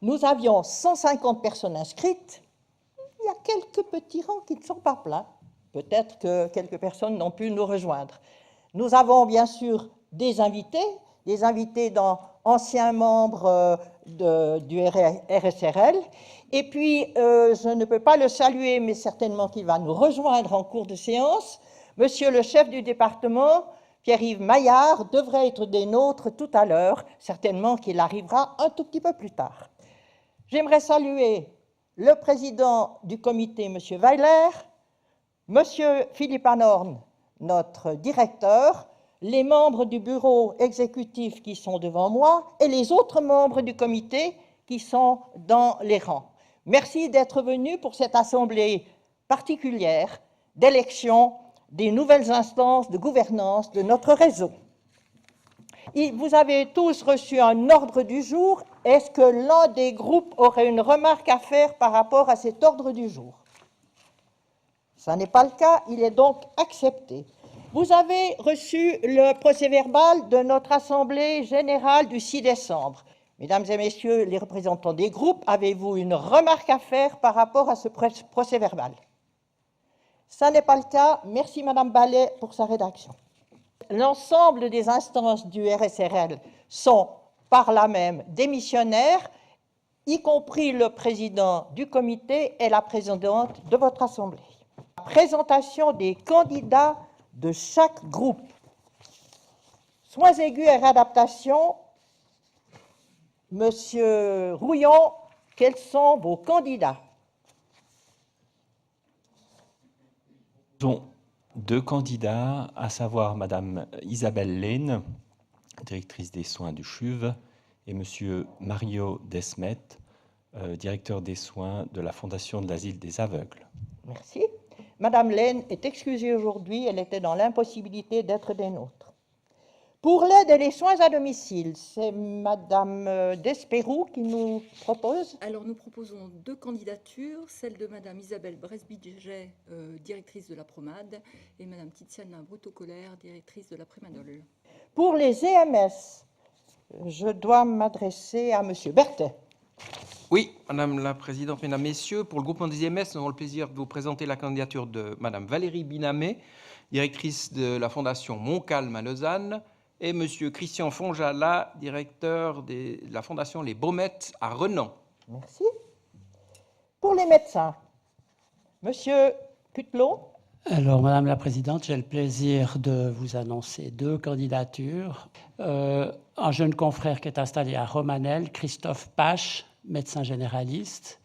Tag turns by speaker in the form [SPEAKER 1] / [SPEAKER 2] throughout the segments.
[SPEAKER 1] nous avions 150 personnes inscrites. Il y a quelques petits rangs qui ne sont pas pleins. Peut-être que quelques personnes n'ont pu nous rejoindre. Nous avons bien sûr des invités anciens membres du RSRL. Et puis, je ne peux pas le saluer, mais certainement qu'il va nous rejoindre en cours de séance. Monsieur le chef du département, Pierre-Yves Maillard, devrait être des nôtres tout à l'heure. Certainement qu'il arrivera un tout petit peu plus tard. J'aimerais saluer le président du comité, M. Weiler, M. Philippe Anorn, notre directeur, les membres du bureau exécutif qui sont devant moi et les autres membres du comité qui sont dans les rangs. Merci d'être venus pour cette assemblée particulière d'élection des nouvelles instances de gouvernance de notre réseau. Vous avez tous reçu un ordre du jour. Est-ce que l'un des groupes aurait une remarque à faire par rapport à cet ordre du jour? Ce n'est pas le cas, il est donc accepté. Vous avez reçu le procès-verbal de notre Assemblée générale du 6 décembre. Mesdames et messieurs les représentants des groupes, avez-vous une remarque à faire par rapport à ce procès-verbal? Ce n'est pas le cas. Merci Madame Ballet pour sa rédaction. L'ensemble des instances du RSRL sont par là même démissionnaires, y compris le président du comité et la présidente de votre Assemblée. Présentation des candidats de chaque groupe. Soins aigus et réadaptation. Monsieur Rouillon, quels sont vos candidats?
[SPEAKER 2] Nous avons deux candidats, à savoir Madame Isabelle Lehn, directrice des soins du CHUV, et Monsieur Mario Desmet, directeur des soins de la Fondation de l'Asile des Aveugles.
[SPEAKER 1] Merci. Madame Lehn est excusée aujourd'hui, elle était dans l'impossibilité d'être des nôtres. Pour l'aide et les soins à domicile, c'est Madame Despérou qui nous propose.
[SPEAKER 3] Alors nous proposons deux candidatures, celle de Madame Isabelle Bresbiget, directrice de la Promade, et Madame Tiziana Brutto-Colère, directrice de la Prémadol.
[SPEAKER 1] Pour les EMS, je dois m'adresser à Monsieur Berthet.
[SPEAKER 4] Oui, Madame la Présidente, Mesdames, Messieurs, pour le groupement des EMS, nous avons le plaisir de vous présenter la candidature de Madame Valérie Binamé, directrice de la Fondation Montcalm à Lausanne, et Monsieur Christian Fonjala, directeur de la Fondation Les Baumettes à Renan.
[SPEAKER 1] Merci. Pour les médecins, Monsieur Cutplot.
[SPEAKER 5] Alors, Madame la Présidente, j'ai le plaisir de vous annoncer deux candidatures. Un jeune confrère qui est installé à Romanel, Christophe Pache, médecin généraliste,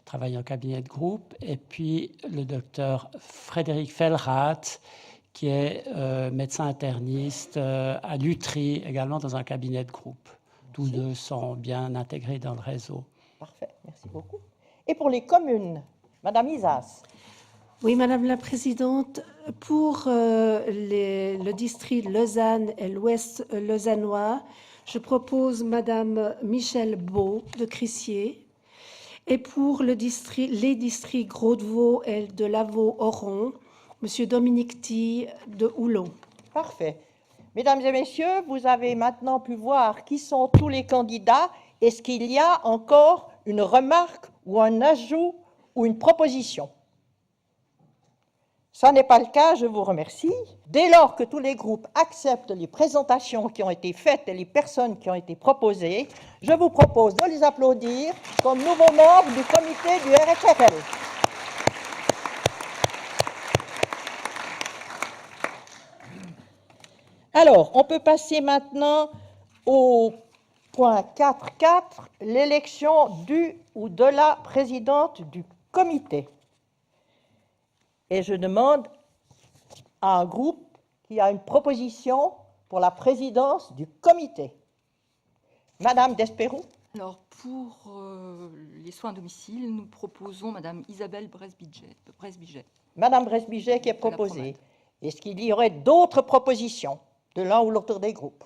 [SPEAKER 5] travaille en cabinet de groupe, et puis le docteur Frédéric Fellrath, qui est médecin interniste à Lutry, également dans un cabinet de groupe. Tous deux sont bien intégrés dans le réseau.
[SPEAKER 1] Parfait, merci beaucoup. Et pour les communes, Madame Isas.
[SPEAKER 6] Oui, Madame la Présidente, pour le district Lausanne et l'Ouest lausannois, je propose Madame Michèle Beau de Crissier. Et pour les districts Gros-de-Vaud et de Lavaux-Oron, Monsieur Dominique Tille de Houlon.
[SPEAKER 1] Parfait. Mesdames et messieurs, vous avez maintenant pu voir qui sont tous les candidats. Est-ce qu'il y a encore une remarque ou un ajout ou une proposition? Ce n'est pas le cas, je vous remercie. Dès lors que tous les groupes acceptent les présentations qui ont été faites et les personnes qui ont été proposées, je vous propose de les applaudir comme nouveaux membres du comité du RSRL. Alors, on peut passer maintenant au point 4.4, l'élection du ou de la présidente du comité. Et je demande à un groupe qui a une proposition pour la présidence du comité. Madame Despérou.
[SPEAKER 3] Alors pour les soins à domicile, nous proposons Madame Isabelle Bresbiget.
[SPEAKER 1] Madame Bresbiget qui est proposée. Est-ce qu'il y aurait d'autres propositions de l'un ou l'autre des groupes?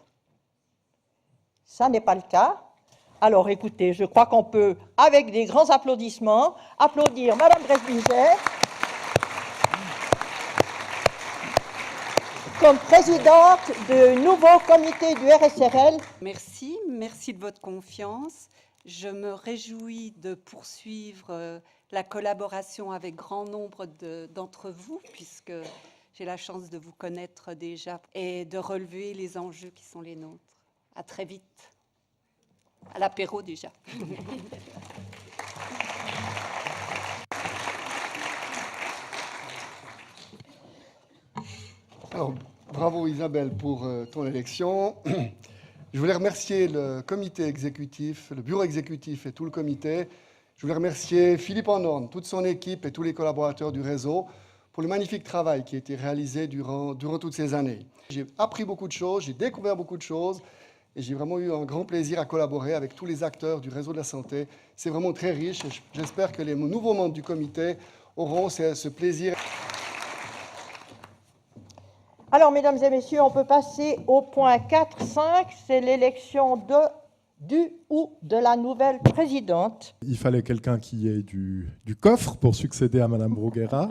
[SPEAKER 1] Ça n'est pas le cas. Alors écoutez, je crois qu'on peut, avec des grands applaudissements, applaudir Madame Bresbiget comme présidente du nouveau comité du RSRL.
[SPEAKER 7] Merci de votre confiance. Je me réjouis de poursuivre la collaboration avec grand nombre d'entre vous, puisque j'ai la chance de vous connaître déjà, et de relever les enjeux qui sont les nôtres. À très vite. À l'apéro déjà.
[SPEAKER 8] Alors, bravo Isabelle pour ton élection. Je voulais remercier le comité exécutif, le bureau exécutif et tout le comité. Je voulais remercier Philippe Annorn, toute son équipe et tous les collaborateurs du réseau pour le magnifique travail qui a été réalisé durant toutes ces années. J'ai appris beaucoup de choses, j'ai découvert beaucoup de choses et j'ai vraiment eu un grand plaisir à collaborer avec tous les acteurs du réseau de la santé. C'est vraiment très riche et j'espère que les nouveaux membres du comité auront ce plaisir.
[SPEAKER 1] Alors, mesdames et messieurs, on peut passer au point 4.5, c'est l'élection du ou de la nouvelle présidente.
[SPEAKER 9] Il fallait quelqu'un qui ait du coffre pour succéder à Madame Bruguera,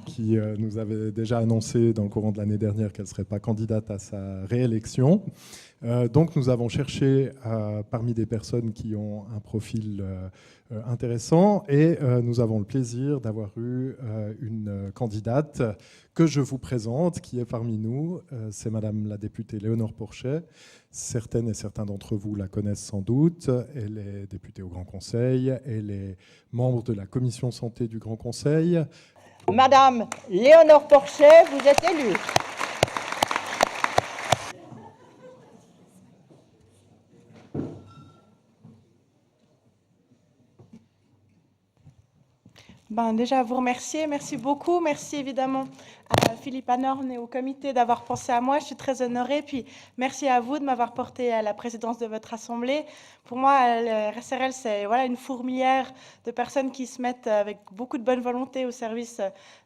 [SPEAKER 9] qui nous avait déjà annoncé dans le courant de l'année dernière qu'elle ne serait pas candidate à sa réélection. Donc nous avons cherché parmi des personnes qui ont un profil intéressant et nous avons le plaisir d'avoir eu une candidate que je vous présente, qui est parmi nous. C'est Madame la députée Léonore Porchet. Certaines et certains d'entre vous la connaissent sans doute. Elle est députée au Grand Conseil. Elle est membre de la commission santé du Grand Conseil.
[SPEAKER 1] Madame Léonore Porchet, vous êtes élue.
[SPEAKER 10] Déjà, vous remercier. Merci beaucoup. Merci évidemment à Philippe Annorn et au comité d'avoir pensé à moi. Je suis très honorée. Puis merci à vous de m'avoir porté à la présidence de votre assemblée. Pour moi, le RSRL, c'est une fourmilière de personnes qui se mettent avec beaucoup de bonne volonté au service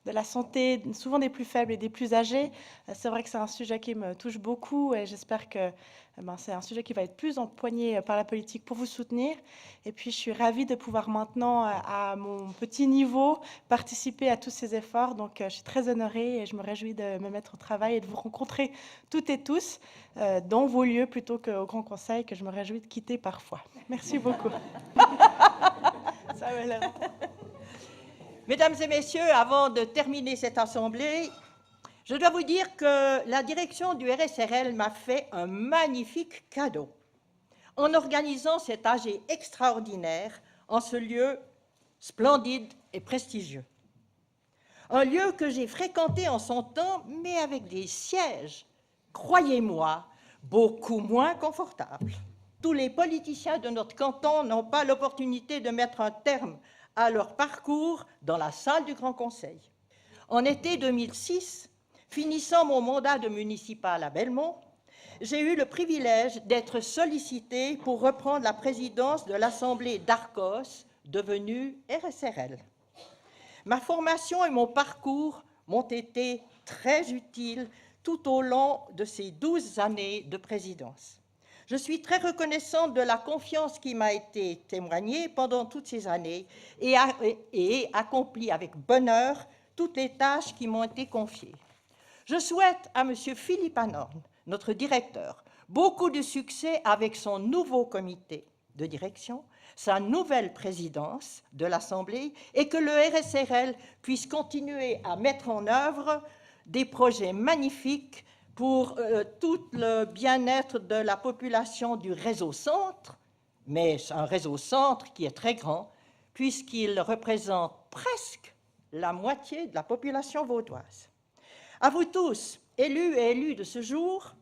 [SPEAKER 10] de la santé, souvent des plus faibles et des plus âgés. C'est vrai que c'est un sujet qui me touche beaucoup et j'espère que c'est un sujet qui va être plus empoigné par la politique pour vous soutenir. Et puis, je suis ravie de pouvoir maintenant, à mon petit niveau, participer à tous ces efforts. Donc, je suis très honorée et je me réjouis de me mettre au travail et de vous rencontrer toutes et tous dans vos lieux plutôt qu'au Grand Conseil, que je me réjouis de quitter parfois. Merci beaucoup. Ça va l'air.
[SPEAKER 1] Mesdames et messieurs, avant de terminer cette assemblée, je dois vous dire que la direction du RSRL m'a fait un magnifique cadeau en organisant cet AG extraordinaire en ce lieu splendide et prestigieux. Un lieu que j'ai fréquenté en son temps, mais avec des sièges, croyez-moi, beaucoup moins confortables. Tous les politiciens de notre canton n'ont pas l'opportunité de mettre un terme à leur parcours dans la salle du Grand Conseil. En été 2006, finissant mon mandat de municipal à Belmont, j'ai eu le privilège d'être sollicité pour reprendre la présidence de l'Assemblée d'Arcos, devenue RSRL. Ma formation et mon parcours m'ont été très utiles tout au long de ces 12 années de présidence. Je suis très reconnaissante de la confiance qui m'a été témoignée pendant toutes ces années et accompli avec bonheur toutes les tâches qui m'ont été confiées. Je souhaite à M. Philippe Annorn, notre directeur, beaucoup de succès avec son nouveau comité de direction, sa nouvelle présidence de l'Assemblée et que le RSRL puisse continuer à mettre en œuvre des projets magnifiques pour tout le bien-être de la population du réseau centre, mais un réseau centre qui est très grand puisqu'il représente presque la moitié de la population vaudoise. À vous tous, élus et élues de ce jour,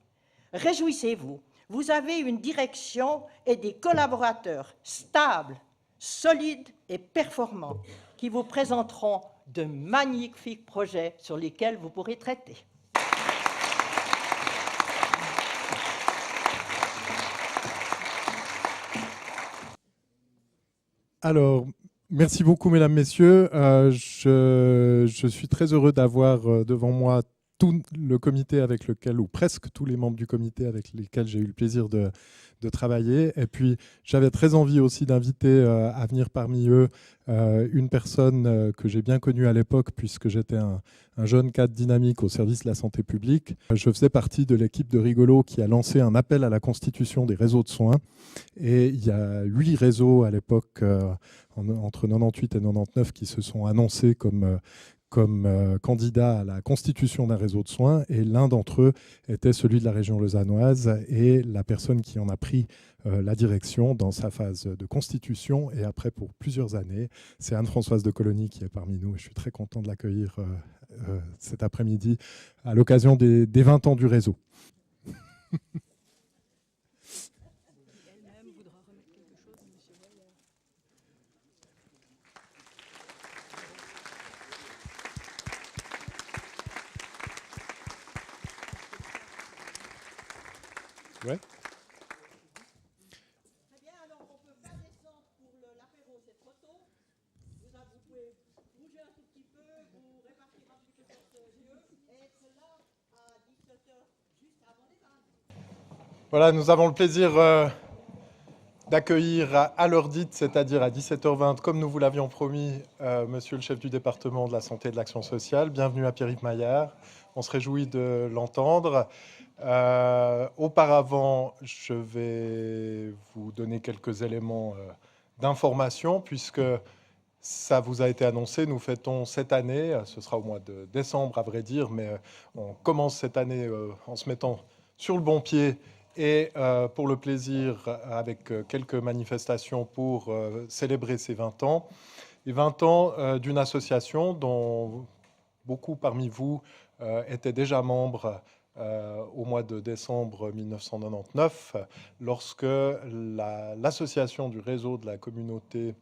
[SPEAKER 1] réjouissez-vous. Vous avez une direction et des collaborateurs stables, solides et performants qui vous présenteront de magnifiques projets sur lesquels vous pourrez traiter.
[SPEAKER 9] Alors, merci beaucoup, mesdames, messieurs. Je suis très heureux d'avoir devant moi tout le comité avec lequel, ou presque tous les membres du comité avec lesquels j'ai eu le plaisir de travailler. Et puis, j'avais très envie aussi d'inviter à venir parmi eux une personne que j'ai bien connue à l'époque, puisque j'étais un jeune cadre dynamique au service de la santé publique. Je faisais partie de l'équipe de Rigolo qui a lancé un appel à la constitution des réseaux de soins. Et il y a 8 réseaux à l'époque, entre 98 et 99, qui se sont annoncés comme candidat à la constitution d'un réseau de soins, et l'un d'entre eux était celui de la région lausannoise, et la personne qui en a pris la direction dans sa phase de constitution, et après pour plusieurs années, c'est Anne-Françoise de Colony qui est parmi nous, et je suis très content de l'accueillir cet après-midi à l'occasion des 20 ans du réseau. Ouais.
[SPEAKER 1] Très bien, alors on peut pas descendre pour l'apéro, c'est trop tôt. Vous pouvez bouger un tout petit peu, vous répartir un petit peu votre lieu et être là à 17h, juste avant les 20.
[SPEAKER 9] Voilà, nous avons le plaisir d'accueillir à l'heure dite, c'est-à-dire à 17h20, comme nous vous l'avions promis, monsieur le chef du département de la santé et de l'action sociale. Bienvenue à Pierre-Yves Maillard. On se réjouit de l'entendre. Auparavant, je vais vous donner quelques éléments d'information, puisque ça vous a été annoncé. Nous fêtons cette année, ce sera au mois de décembre à vrai dire, mais on commence cette année en se mettant sur le bon pied et pour le plaisir avec quelques manifestations pour célébrer ces 20 ans. Les 20 ans d'une association dont beaucoup parmi vous étaient déjà membres au mois de décembre 1999, lorsque l'association du réseau de la communauté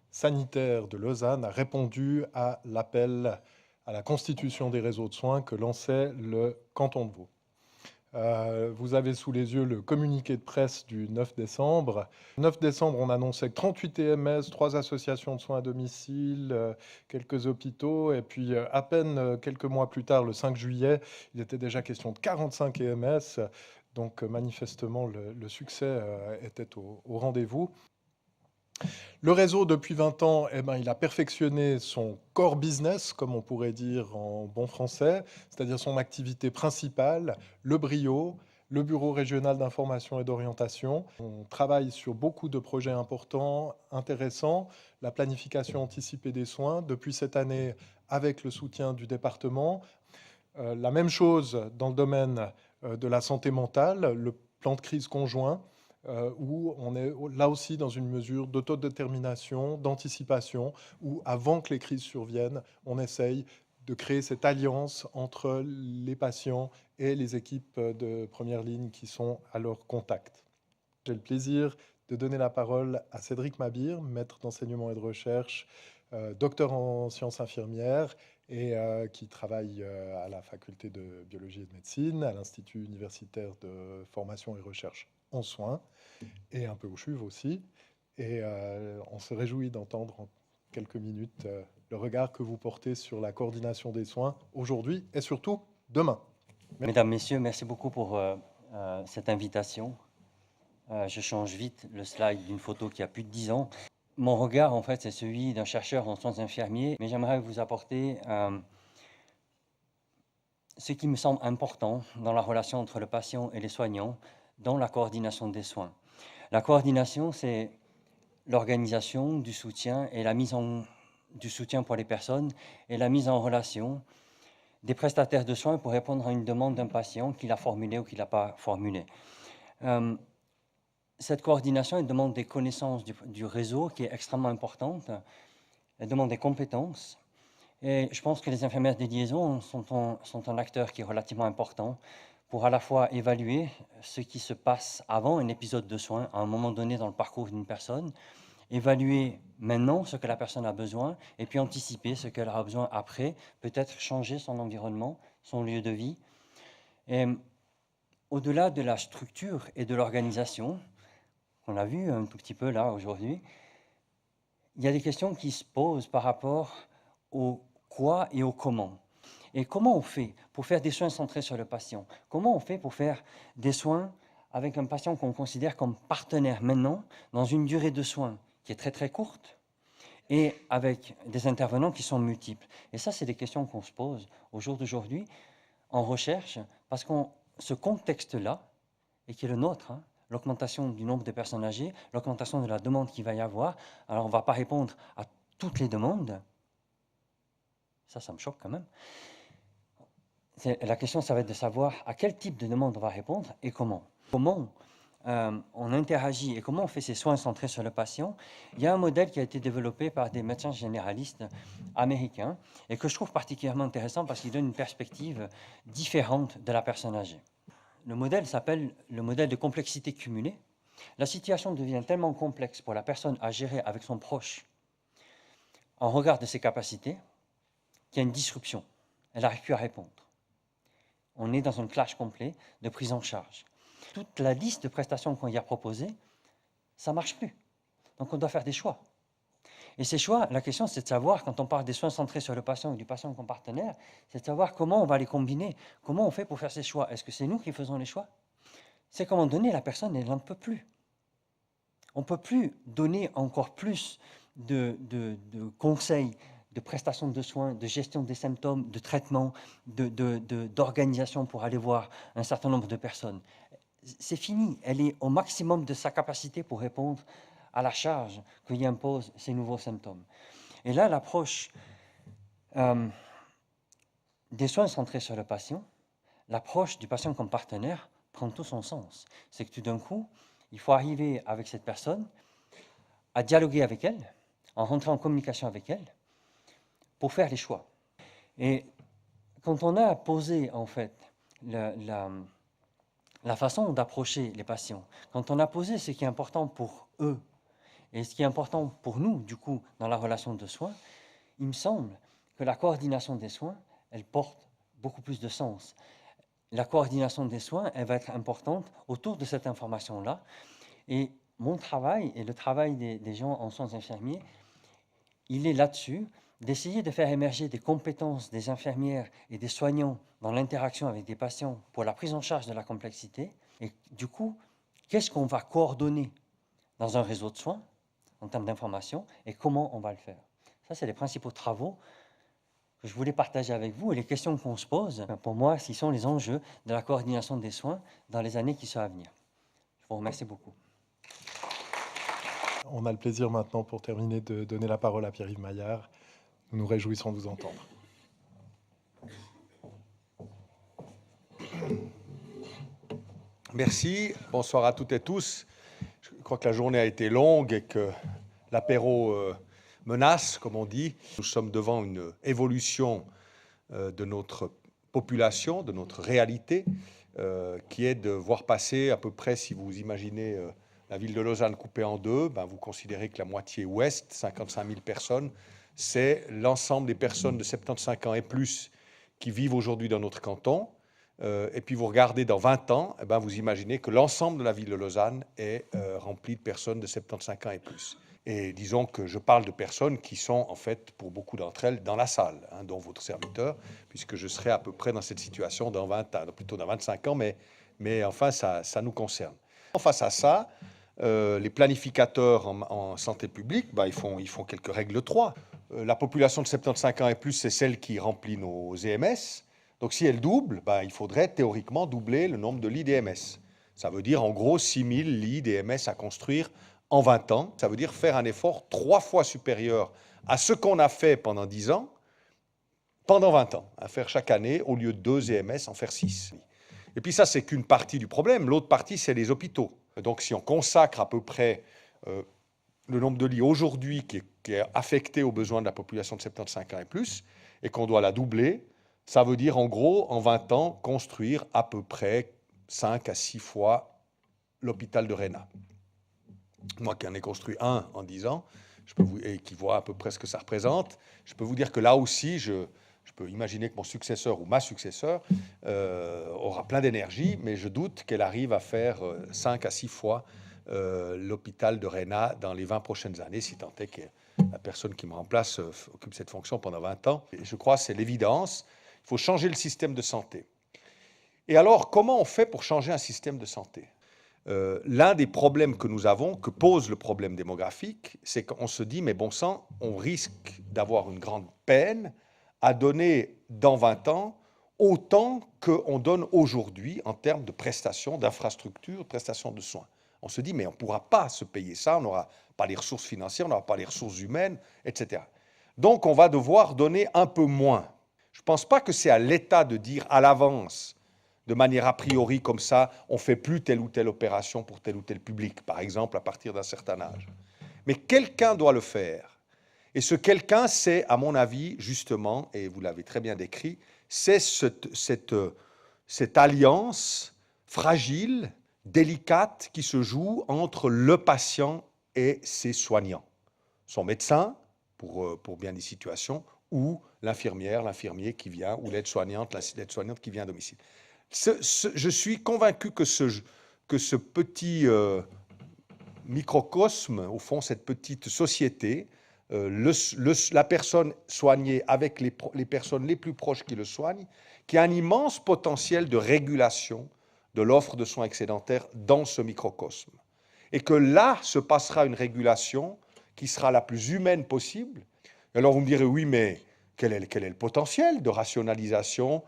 [SPEAKER 9] sanitaire de Lausanne a répondu à l'appel à la constitution des réseaux de soins que lançait le canton de Vaud. Vous avez sous les yeux le communiqué de presse du 9 décembre. Le 9 décembre, on annonçait que 38 TMS, 3 associations de soins à domicile, quelques hôpitaux. Et puis, à peine quelques mois plus tard, le 5 juillet, il était déjà question de 45 EMS. Donc, manifestement, le succès était au rendez-vous. Le réseau, depuis 20 ans, il a perfectionné son core business, comme on pourrait dire en bon français, c'est-à-dire son activité principale, le BRIO, le Bureau régional d'information et d'orientation. On travaille sur beaucoup de projets importants, intéressants, la planification anticipée des soins, depuis cette année avec le soutien du département. La même chose dans le domaine de la santé mentale, le plan de crise conjoint, où on est là aussi dans une mesure d'autodétermination, d'anticipation, où avant que les crises surviennent, on essaye de créer cette alliance entre les patients et les équipes de première ligne qui sont à leur contact. J'ai le plaisir de donner la parole à Cédric Mabir, maître d'enseignement et de recherche, docteur en sciences infirmières et qui travaille à la faculté de biologie et de médecine, à l'Institut universitaire de formation et recherche en soins, et un peu au CHUV aussi. Et on se réjouit d'entendre en quelques minutes le regard que vous portez sur la coordination des soins aujourd'hui et surtout demain. Merci.
[SPEAKER 11] Mesdames, Messieurs, merci beaucoup pour cette invitation. Je change vite le slide d'une photo qui a plus de 10 ans. Mon regard, en fait, c'est celui d'un chercheur en soins infirmiers, mais j'aimerais vous apporter ce qui me semble important dans la relation entre le patient et les soignants, dans la coordination des soins. La coordination, c'est l'organisation du soutien et la mise du soutien pour les personnes et la mise en relation des prestataires de soins pour répondre à une demande d'un patient qu'il a formulée ou qu'il n'a pas formulée. Cette coordination, elle demande des connaissances du réseau qui est extrêmement importante. Elle demande des compétences. Et je pense que les infirmières de liaison sont un acteur qui est relativement important pour à la fois évaluer ce qui se passe avant un épisode de soins, à un moment donné dans le parcours d'une personne, évaluer maintenant ce que la personne a besoin et puis anticiper ce qu'elle aura besoin après, peut-être changer son environnement, son lieu de vie. Et au-delà de la structure et de l'organisation, qu'on a vu un tout petit peu là aujourd'hui, il y a des questions qui se posent par rapport au quoi et au comment. Et comment on fait pour faire des soins centrés sur le patient? Comment on fait pour faire des soins avec un patient qu'on considère comme partenaire maintenant, dans une durée de soins qui est très très courte, et avec des intervenants qui sont multiples? Et ça, c'est des questions qu'on se pose au jour d'aujourd'hui en recherche, parce que ce contexte-là, et qui est le nôtre, hein, l'augmentation du nombre de personnes âgées, l'augmentation de la demande qu'il va y avoir, alors on ne va pas répondre à toutes les demandes, ça me choque quand même. La question, ça va être de savoir à quel type de demande on va répondre et comment. Comment on interagit et comment on fait ces soins centrés sur le patient. Il y a un modèle qui a été développé par des médecins généralistes américains et que je trouve particulièrement intéressant parce qu'il donne une perspective différente de la personne âgée. Le modèle s'appelle le modèle de complexité cumulée. La situation devient tellement complexe pour la personne à gérer avec son proche en regard de ses capacités qu'il y a une disruption. Elle n'arrive plus à répondre. On est dans un clash complet de prise en charge. Toute la liste de prestations qu'on y a proposées, ça ne marche plus. Donc on doit faire des choix. Et ces choix, la question c'est de savoir, quand on parle des soins centrés sur le patient ou du patient comme partenaire, c'est de savoir comment on va les combiner, comment on fait pour faire ces choix. Est-ce que c'est nous qui faisons les choix? C'est qu'à un moment donné, la personne, elle n'en peut plus. On ne peut plus donner encore plus de conseils, de prestations de soins, de gestion des symptômes, de traitement, d'organisation pour aller voir un certain nombre de personnes. C'est fini. Elle est au maximum de sa capacité pour répondre à la charge qu'il impose ces nouveaux symptômes. Et là, l'approche des soins centrés sur le patient, l'approche du patient comme partenaire prend tout son sens. C'est que tout d'un coup, il faut arriver avec cette personne à dialoguer avec elle, en rentrant en communication avec elle, pour faire les choix. Et quand on a posé, en fait, la façon d'approcher les patients, quand on a posé ce qui est important pour eux et ce qui est important pour nous, du coup, dans la relation de soins, il me semble que la coordination des soins, elle porte beaucoup plus de sens. La coordination des soins, elle va être importante autour de cette information-là. Et mon travail et le travail des gens en soins infirmiers, il est là-dessus, d'essayer de faire émerger des compétences des infirmières et des soignants dans l'interaction avec des patients pour la prise en charge de la complexité. Et du coup, qu'est-ce qu'on va coordonner dans un réseau de soins en termes d'information et comment on va le faire? Ça, c'est les principaux travaux que je voulais partager avec vous et les questions qu'on se pose, pour moi, ce sont les enjeux de la coordination des soins dans les années qui sont à venir. Je vous remercie beaucoup.
[SPEAKER 9] On a le plaisir maintenant, pour terminer, de donner la parole à Pierre-Yves Maillard. Nous nous réjouissons de vous entendre.
[SPEAKER 12] Merci. Bonsoir à toutes et tous. Je crois que la journée a été longue et que l'apéro menace, comme on dit. Nous sommes devant une évolution de notre population, de notre réalité, qui est de voir passer à peu près, si vous imaginez la ville de Lausanne coupée en deux, ben vous considérez que la moitié ouest, 55 000 personnes, c'est l'ensemble des personnes de 75 ans et plus qui vivent aujourd'hui dans notre canton. Et puis vous regardez dans 20 ans, eh ben vous imaginez que l'ensemble de la ville de Lausanne est remplie de personnes de 75 ans et plus. Et disons que je parle de personnes qui sont en fait, pour beaucoup d'entre elles, dans la salle, hein, dont votre serviteur, puisque je serai à peu près dans cette situation dans 20 ans, plutôt dans 25 ans, mais enfin ça nous concerne. Face à ça, les planificateurs en santé publique, ben, ils font quelques règles 3. La population de 75 ans et plus, c'est celle qui remplit nos EMS. Donc si elle double, ben, il faudrait théoriquement doubler le nombre de lits d'EMS. Ça veut dire en gros 6 000 lits d'EMS à construire en 20 ans. Ça veut dire faire un effort 3 fois supérieur à ce qu'on a fait pendant 10 ans, pendant 20 ans. À faire chaque année, au lieu de 2 EMS, en faire 6. Et puis ça, c'est qu'une partie du problème. L'autre partie, c'est les hôpitaux. Donc si on consacre à peu près le nombre de lits aujourd'hui qui est affecté aux besoins de la population de 75 ans et plus, et qu'on doit la doubler, ça veut dire en gros, en 20 ans, construire à peu près 5 à 6 fois l'hôpital de Réna. Moi qui en ai construit un en 10 ans, et qui vois à peu près ce que ça représente, je peux vous dire que là aussi, je peux imaginer que mon successeur ou ma successeur aura plein d'énergie, mais je doute qu'elle arrive à faire 5 à 6 fois l'hôpital de Réna dans les 20 prochaines années, si tant est que la personne qui me remplace occupe cette fonction pendant 20 ans. Et je crois que c'est l'évidence. Il faut changer le système de santé. Et alors, comment on fait pour changer un système de santé? L'un des problèmes que nous avons, que pose le problème démographique, c'est qu'on se dit, mais bon sang, on risque d'avoir une grande peine à donner dans 20 ans autant qu'on donne aujourd'hui en termes de prestations, d'infrastructures, de prestations de soins. On se dit, mais on ne pourra pas se payer ça, on n'aura pas les ressources financières, on n'aura pas les ressources humaines, etc. Donc, on va devoir donner un peu moins. Je ne pense pas que c'est à l'État de dire à l'avance, de manière a priori comme ça, on ne fait plus telle ou telle opération pour tel ou tel public, par exemple, à partir d'un certain âge. Mais quelqu'un doit le faire. Et ce quelqu'un, c'est, à mon avis, justement, et vous l'avez très bien décrit, c'est cette alliance fragile, délicate, qui se joue entre le patient et ses soignants. Son médecin, pour bien des situations, ou l'infirmière, l'infirmier qui vient, ou l'aide-soignante, l'aide-soignante qui vient à domicile. Je suis convaincu que ce petit microcosme, au fond, cette petite société, la personne soignée avec les personnes les plus proches qui le soignent, qui a un immense potentiel de régulation de l'offre de soins excédentaires dans ce microcosme. Et que là se passera une régulation qui sera la plus humaine possible. Et alors vous me direz, oui, mais quel est le potentiel de rationalisation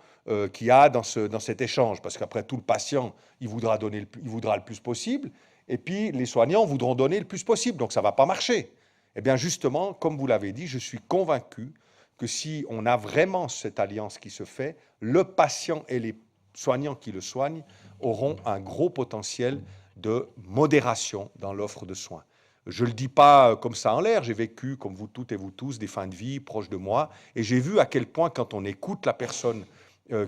[SPEAKER 12] qu'il y a dans cet échange? Parce qu'après tout, le patient, il voudra le plus possible, et puis les soignants voudront donner le plus possible, donc ça ne va pas marcher. Eh bien justement, comme vous l'avez dit, je suis convaincu que si on a vraiment cette alliance qui se fait, le patient et les soignants qui le soignent auront un gros potentiel de modération dans l'offre de soins. Je ne le dis pas comme ça en l'air, j'ai vécu, comme vous toutes et vous tous, des fins de vie proches de moi, et j'ai vu à quel point, quand on écoute la personne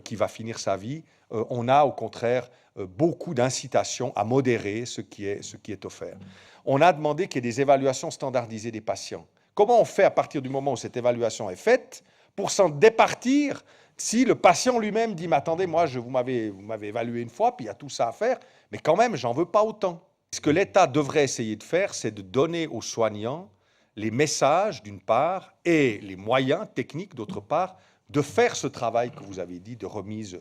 [SPEAKER 12] qui va finir sa vie, on a au contraire beaucoup d'incitation à modérer ce qui est offert. On a demandé qu'il y ait des évaluations standardisées des patients. Comment on fait à partir du moment où cette évaluation est faite pour s'en départir si le patient lui-même dit « mais attendez, moi, vous m'avez évalué une fois, puis il y a tout ça à faire, mais quand même, j'en veux pas autant ». Ce que l'État devrait essayer de faire, c'est de donner aux soignants les messages, d'une part, et les moyens techniques, d'autre part, de faire ce travail que vous avez dit de remise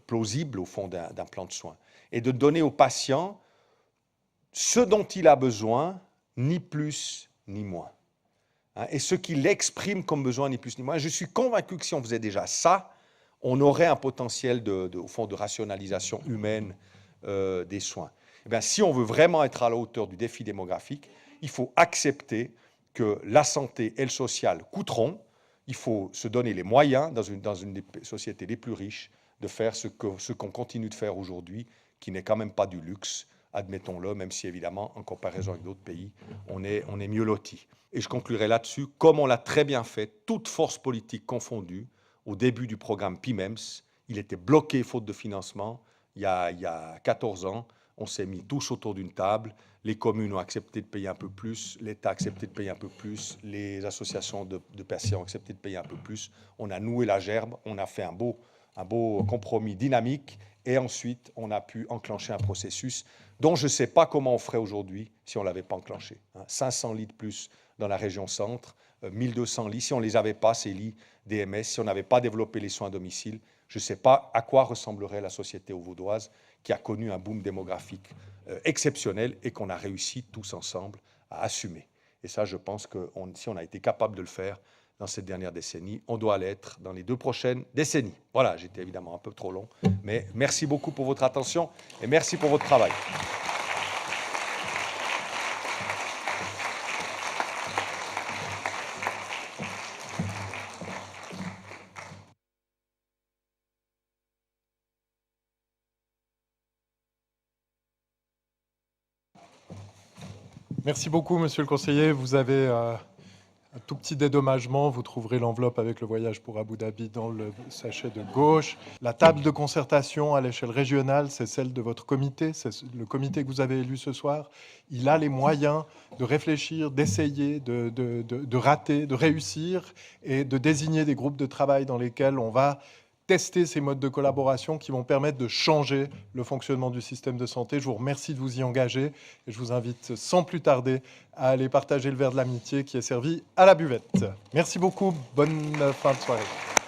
[SPEAKER 12] plausible, au fond, d'un plan de soins. Et de donner au patient ce dont il a besoin, ni plus ni moins. Et ce qu'il exprime comme besoin, ni plus ni moins. Je suis convaincu que si on faisait déjà ça, on aurait un potentiel au fond, de rationalisation humaine des soins. Eh bien, si on veut vraiment être à la hauteur du défi démographique, il faut accepter que la santé et le social coûteront. Il faut se donner les moyens, dans une des sociétés les plus riches, de faire ce qu'on continue de faire aujourd'hui, qui n'est quand même pas du luxe, admettons-le, même si évidemment, en comparaison avec d'autres pays, on est mieux lotis. Et je conclurai là-dessus, comme on l'a très bien fait, toutes forces politiques confondues, au début du programme PIMEMS, il était bloqué faute de financement. Il y a 14 ans, on s'est mis tous autour d'une table, les communes ont accepté de payer un peu plus, l'État a accepté de payer un peu plus, les associations de patients ont accepté de payer un peu plus, on a noué la gerbe, on a fait un beau compromis dynamique, et ensuite on a pu enclencher un processus dont je ne sais pas comment on ferait aujourd'hui si on ne l'avait pas enclenché. 500 lits de plus dans la région centre, 1200 lits, si on ne les avait pas, ces lits DMS, si on n'avait pas développé les soins à domicile, je ne sais pas à quoi ressemblerait la société vaudoise qui a connu un boom démographique exceptionnel et qu'on a réussi tous ensemble à assumer. Et ça, je pense que si on a été capable de le faire dans cette dernière décennie, on doit l'être dans les 2 prochaines décennies. Voilà, j'étais évidemment un peu trop long, mais merci beaucoup pour votre attention et merci pour votre travail.
[SPEAKER 9] Merci beaucoup, monsieur le conseiller. Vous avez un tout petit dédommagement. Vous trouverez l'enveloppe avec le voyage pour Abu Dhabi dans le sachet de gauche. La table de concertation à l'échelle régionale, c'est celle de votre comité. C'est le comité que vous avez élu ce soir. Il a les moyens de réfléchir, d'essayer, de rater, de réussir et de désigner des groupes de travail dans lesquels on va tester ces modes de collaboration qui vont permettre de changer le fonctionnement du système de santé. Je vous remercie de vous y engager et je vous invite sans plus tarder à aller partager le verre de l'amitié qui est servi à la buvette. Merci beaucoup, bonne fin de soirée.